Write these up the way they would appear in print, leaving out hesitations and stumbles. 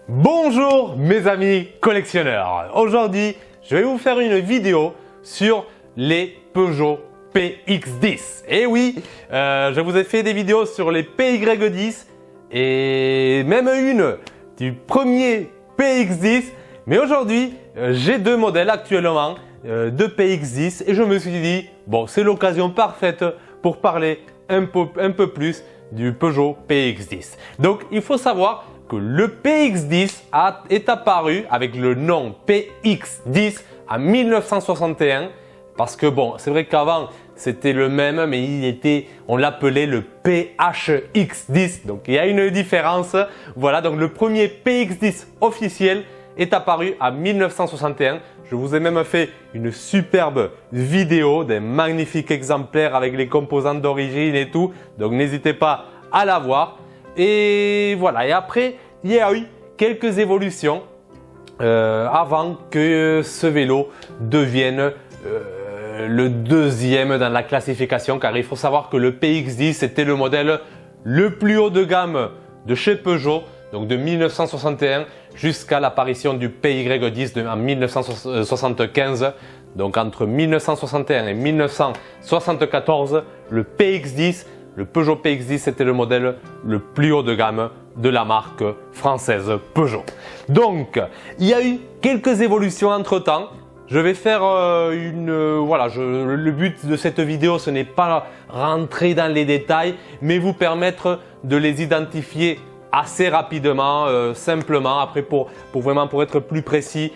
Bonjour mes amis collectionneurs. Aujourd'hui, je vais vous faire une vidéo sur les Peugeot PX10. Et oui, je vous ai fait des vidéos sur les PY10 et même une du premier PX10. Mais aujourd'hui, j'ai deux modèles actuellement de PX10 et je me suis dit, bon, c'est l'occasion parfaite pour parler un peu plus du Peugeot PX10. Donc, il faut savoir que le PX10 est apparu avec le nom PX10 en 1961 parce que bon, c'est vrai qu'avant c'était le même mais on l'appelait le PHX10, donc il y a une différence. Voilà, donc le premier PX10 officiel est apparu en 1961. Je vous ai même fait une superbe vidéo d'un magnifique exemplaire avec les composants d'origine et tout, donc n'hésitez pas à la voir. Et voilà, et après, il y a eu quelques évolutions avant que ce vélo devienne le deuxième dans la classification, car il faut savoir que le PX10 était le modèle le plus haut de gamme de chez Peugeot, donc de 1961 jusqu'à l'apparition du PY10 en 1975. Donc entre 1961 et 1974, le PX10, le Peugeot PX10 était le modèle le plus haut de gamme de la marque française Peugeot. Donc, il y a eu quelques évolutions entre temps. Je vais faire le but de cette vidéo, ce n'est pas rentrer dans les détails, mais vous permettre de les identifier assez rapidement, simplement. Après, pour être plus précis,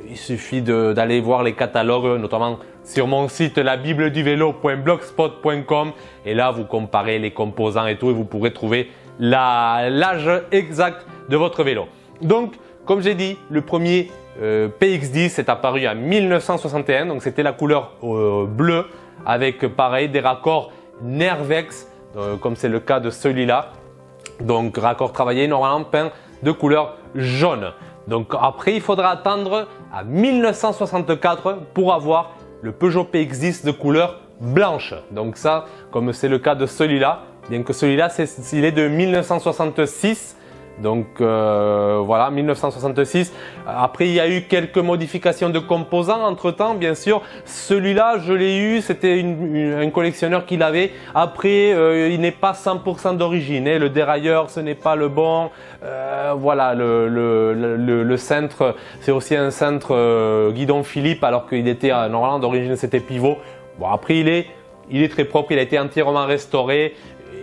il suffit d'aller voir les catalogues, notamment sur mon site labibleduvélo.blogspot.com, et là vous comparez les composants et tout et vous pourrez trouver l'âge exact de votre vélo. Donc, comme j'ai dit, le premier PX10 est apparu en 1961, donc c'était la couleur bleue avec pareil des raccords Nervex, comme c'est le cas de celui-là. Donc raccord travaillé normalement peint de couleur jaune. Donc après, il faudra attendre à 1964 pour avoir le Peugeot PX10 de couleur blanche. Donc ça, comme c'est le cas de celui-là, bien que celui-là, il est de 1966. Donc voilà, 1966. Après, il y a eu quelques modifications de composants entre temps, bien sûr. Celui-là, je l'ai eu, c'était un collectionneur qui l'avait. Après, il n'est pas 100% d'origine. Le dérailleur, ce n'est pas le bon. Voilà, le cintre, c'est aussi un cintre guidon Philippe, alors qu'il était normalement d'origine, c'était pivot. Bon, après, il est très propre, il a été entièrement restauré.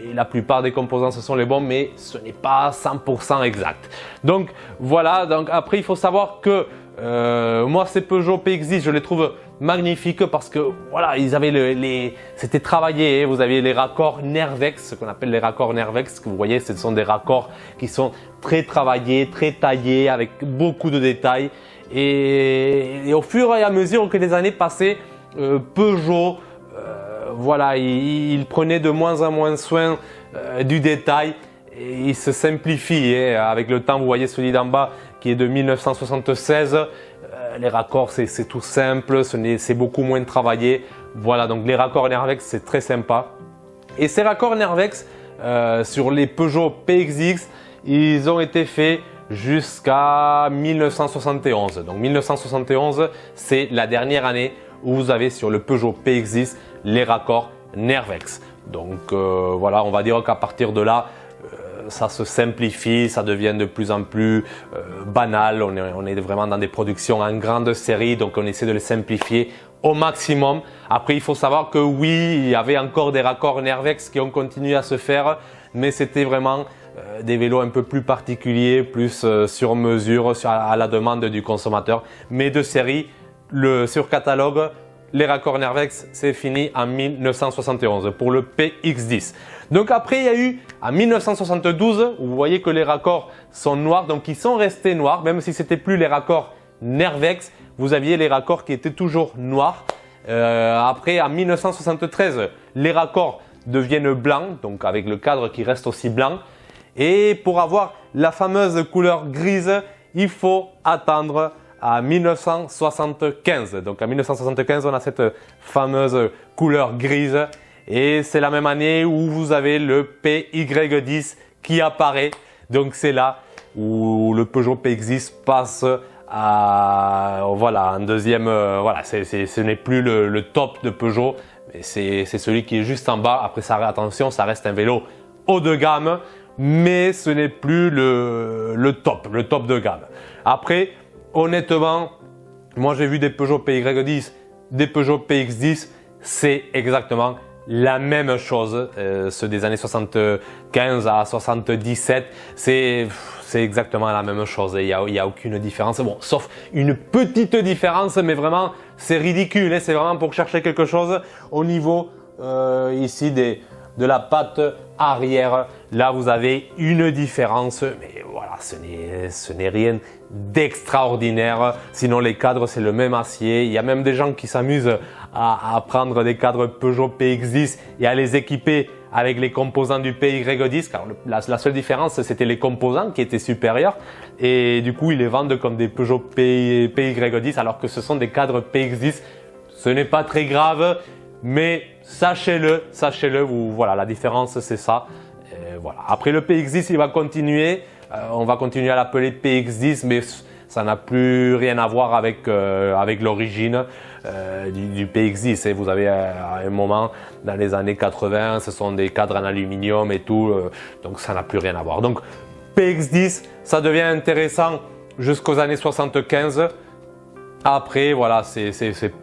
Et la plupart des composants ce sont les bons, mais ce n'est pas 100% exact. Donc voilà, donc après il faut savoir que moi ces Peugeot PX10 je les trouve magnifiques parce que voilà, ils avaient c'était travaillé, vous aviez les raccords Nervex, ce qu'on appelle les raccords Nervex, que vous voyez, ce sont des raccords qui sont très travaillés, très taillés, avec beaucoup de détails. Et au fur et à mesure que les années passaient, Peugeot voilà, il prenait de moins en moins soin du détail et il se simplifie. Avec le temps, vous voyez celui d'en bas qui est de 1976. Les raccords, c'est tout simple, c'est beaucoup moins travaillé. Voilà, donc les raccords Nervex, c'est très sympa. Et ces raccords Nervex, sur les Peugeot PX10, ils ont été faits jusqu'à 1971. Donc 1971, c'est la dernière année où vous avez sur le Peugeot PX10 les raccords Nervex. Donc voilà, on va dire qu'à partir de là, ça se simplifie, ça devient de plus en plus banal. On est vraiment dans des productions en grande série, donc on essaie de les simplifier au maximum. Après, il faut savoir que oui, il y avait encore des raccords Nervex qui ont continué à se faire, mais c'était vraiment des vélos un peu plus particuliers, plus sur mesure, à la demande du consommateur. Mais de série, sur catalogue, les raccords Nervex, c'est fini en 1971 pour le PX10. Donc après, il y a eu en 1972, où vous voyez que les raccords sont noirs, donc ils sont restés noirs, même si c'était plus les raccords Nervex, vous aviez les raccords qui étaient toujours noirs. Après, en 1973, les raccords deviennent blancs, donc avec le cadre qui reste aussi blanc. Et pour avoir la fameuse couleur grise, il faut attendre à 1975. Donc en 1975, on a cette fameuse couleur grise et c'est la même année où vous avez le PY10 qui apparaît. Donc c'est là où le Peugeot PX10 passe à voilà, un deuxième, voilà, ce n'est plus le top de Peugeot, mais c'est celui qui est juste en bas. Après, attention, ça reste un vélo haut de gamme, mais ce n'est plus le top de gamme. Après, honnêtement, moi j'ai vu des Peugeot PY10, des Peugeot PX10, c'est exactement la même chose. Ceux des années 75 à 77, c'est exactement la même chose. Il y a aucune différence. Bon, sauf une petite différence, mais vraiment c'est ridicule. Hein. C'est vraiment pour chercher quelque chose au niveau ici de la patte arrière. Là, vous avez une différence, mais voilà, ce n'est rien d'extraordinaire. Sinon, les cadres, c'est le même acier. Il y a même des gens qui s'amusent à prendre des cadres Peugeot PX10 et à les équiper avec les composants du PY10. Car la seule différence, c'était les composants qui étaient supérieurs. Et du coup, ils les vendent comme des Peugeot PY10 alors que ce sont des cadres PX10. Ce n'est pas très grave. Mais sachez-le, voilà, la différence c'est ça. Voilà. Après le PX10, il va continuer. On va continuer à l'appeler PX10, mais ça n'a plus rien à voir avec l'origine du PX10. Et vous avez à un moment, dans les années 80, ce sont des cadres en aluminium et tout, donc ça n'a plus rien à voir. Donc PX10, ça devient intéressant jusqu'aux années 75. Après, voilà, c'est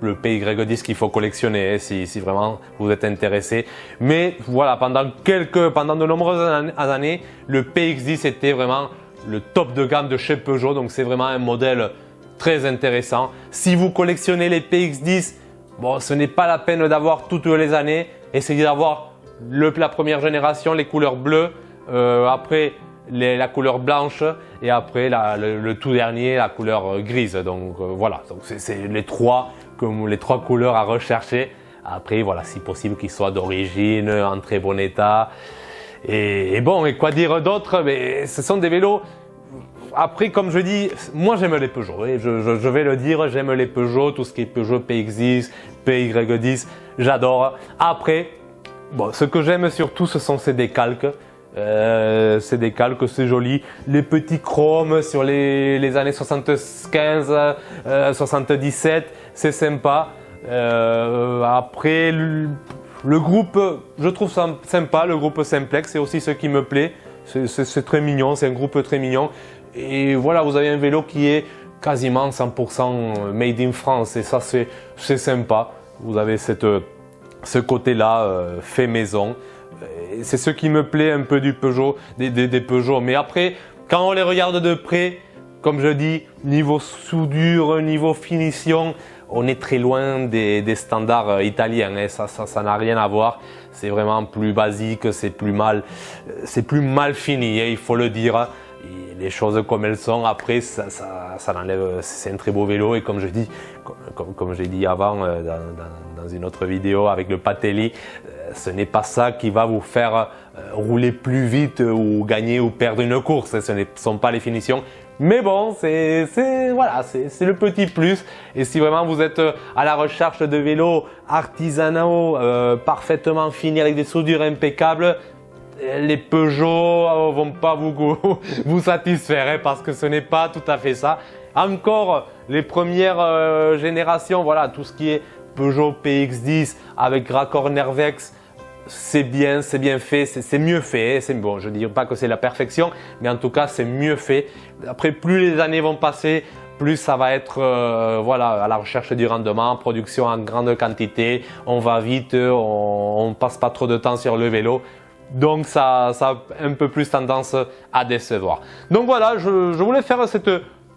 le PY10 qu'il faut collectionner hein, si vraiment vous êtes intéressé. Mais voilà, pendant de nombreuses années, le PX10 était vraiment le top de gamme de chez Peugeot. Donc c'est vraiment un modèle très intéressant. Si vous collectionnez les PX10, bon, ce n'est pas la peine d'avoir toutes les années. Essayez d'avoir la première génération, les couleurs bleues. Après, la couleur blanche et après le tout dernier, la couleur grise. Donc voilà, c'est les trois couleurs à rechercher. Après voilà, si possible qu'ils soient d'origine, en très bon état. Et bon, et quoi dire d'autre? Mais ce sont des vélos. Après, comme je dis, moi j'aime les Peugeot. Et je vais le dire, j'aime les Peugeot, tout ce qui est Peugeot PX10, PY10, j'adore. Après, bon, ce que j'aime surtout, ce sont ces décalques. C'est c'est joli. Les petits chromes sur les années 75, 77, c'est sympa. Après, le groupe, je trouve ça sympa, le groupe Simplex, c'est aussi ce qui me plaît. C'est très mignon, c'est un groupe très mignon. Et voilà, vous avez un vélo qui est quasiment 100% made in France et ça, c'est sympa. Vous avez ce côté-là fait maison. C'est ce qui me plaît un peu du Peugeot, des Peugeot. Mais après, quand on les regarde de près, comme je dis, niveau soudure, niveau finition, on est très loin des standards italiens. Hein. Ça n'a rien à voir. C'est vraiment plus basique, c'est plus mal fini, hein, il faut le dire. Et les choses comme elles sont, après, ça l'enlève. C'est un très beau vélo et comme je dis, comme j'ai dit avant dans une autre vidéo avec le Patelli, ce n'est pas ça qui va vous faire rouler plus vite ou gagner ou perdre une course. Ce ne sont pas les finitions. Mais bon, c'est le petit plus. Et si vraiment vous êtes à la recherche de vélos artisanaux parfaitement finis avec des soudures impeccables, les Peugeot vont pas vous satisfaire hein, parce que ce n'est pas tout à fait ça. Encore les premières générations, voilà, tout ce qui est Peugeot PX10 avec raccord Nervex, c'est bien fait, c'est mieux fait. Hein, bon, je ne dis pas que c'est la perfection, mais en tout cas c'est mieux fait. Après, plus les années vont passer, plus ça va être voilà, à la recherche du rendement, production en grande quantité, on va vite, on passe pas trop de temps sur le vélo. Donc ça a un peu plus tendance à décevoir. Donc voilà, je voulais faire cette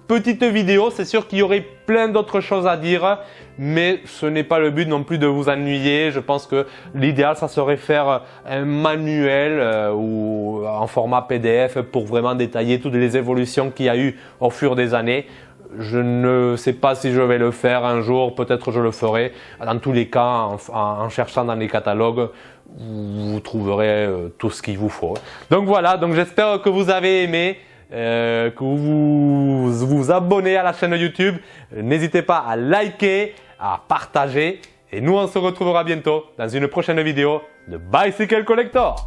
petite vidéo. C'est sûr qu'il y aurait plein d'autres choses à dire, mais ce n'est pas le but non plus de vous ennuyer. Je pense que l'idéal, ça serait faire un manuel ou en format PDF pour vraiment détailler toutes les évolutions qu'il y a eu au fur des années. Je ne sais pas si je vais le faire un jour, peut-être je le ferai. Dans tous les cas, en cherchant dans les catalogues, vous trouverez tout ce qu'il vous faut. Donc voilà, donc j'espère que vous avez aimé, que vous vous abonnez à la chaîne YouTube. N'hésitez pas à liker, à partager. Et nous, on se retrouvera bientôt dans une prochaine vidéo de Bicycle Collector.